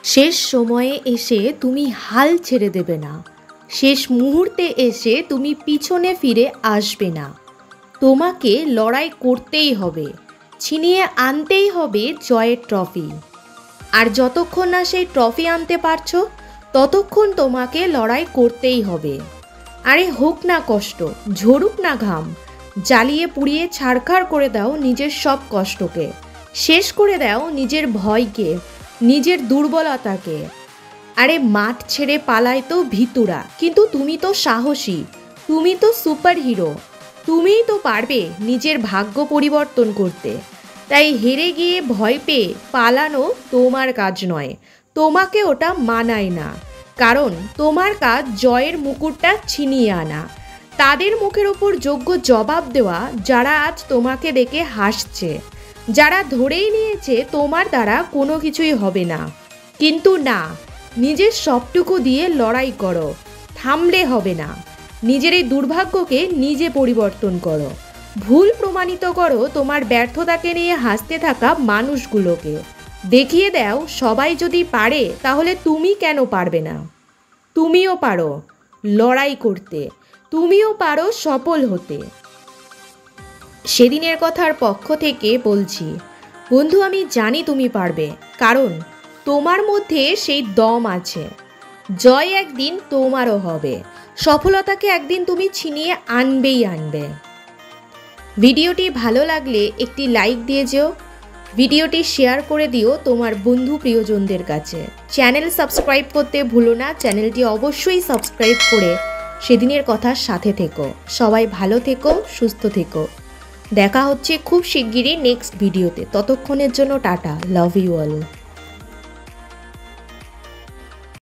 শেষ সময়ে এসে তুমি হাল ছেড়ে দেবে না, শেষ মুহূর্তে এসে তুমি পিছনে ফিরে আসবে না। তোমাকে লড়াই করতেই হবে, ছিনিয়ে আনতেই হবে জয়ের ট্রফি। আর যতক্ষণ না সেই ট্রফি আনতে পারছো ততক্ষণ তোমাকে লড়াই করতেই হবে। আরে হোক না কষ্ট, ঝরুক না ঘাম, জ্বালিয়ে পুড়িয়ে ছারখার করে দাও নিজের সব কষ্টকে, শেষ করে দাও নিজের ভয়কে, নিজের দুর্বলতাকে। আরে মাঠ ছেড়ে পালায় তো ভীতুরা, কিন্তু তুমি তো সাহসী, তুমি তো সুপার হিরো, তুমিই তো পারবে নিজের ভাগ্য পরিবর্তন করতে। তাই হেরে গিয়ে ভয় পেয়ে পালানো তোমার কাজ নয়, তোমাকে ওটা মানায় না। কারণ তোমার কাজ জয়ের মুকুটটা ছিনিয়ে আনা, তাদের মুখের ওপর যোগ্য জবাব দেওয়া যারা আজ তোমাকে দেখে হাসছে, যারা ধরেই নিয়েছে তোমার দ্বারা কোনো কিছুই হবে না। কিন্তু না, নিজের সবটুকু দিয়ে লড়াই করো, থামলে হবে না। নিজের এই দুর্ভাগ্যকে নিজে পরিবর্তন করো, ভুল প্রমাণিত করো তোমার ব্যর্থতাকে নিয়ে হাসতে থাকা মানুষগুলোকে। দেখিয়ে দাও সবাই যদি পারে তাহলে তুমি কেন পারবে না। তুমিও পারো লড়াই করতে, তুমিও পারো সফল হতে। সেদিনের কথার পক্ষ থেকে বলছি, বন্ধু আমি জানি তুমি পারবে, কারণ তোমার মধ্যে সেই দম আছে। জয় একদিন তোমারও হবে, সফলতাকে একদিন তুমি ছিনিয়ে আনবেই আনবে। ভিডিওটি ভালো লাগলে একটি লাইক দিয়ে যেও, ভিডিওটি শেয়ার করে দিও তোমার বন্ধু প্রিয়জনদের কাছে। চ্যানেল সাবস্ক্রাইব করতে ভুলো না, চ্যানেলটি অবশ্যই সাবস্ক্রাইব করে সেদিনের কথার সাথে থেকো। সবাই ভালো থেকো, সুস্থ থেকো। দেখা হচ্ছে খুব শিগগিরই নেক্সট ভিডিওতে। ততক্ষণের জন্য টাটা, লাভ ইউ অল।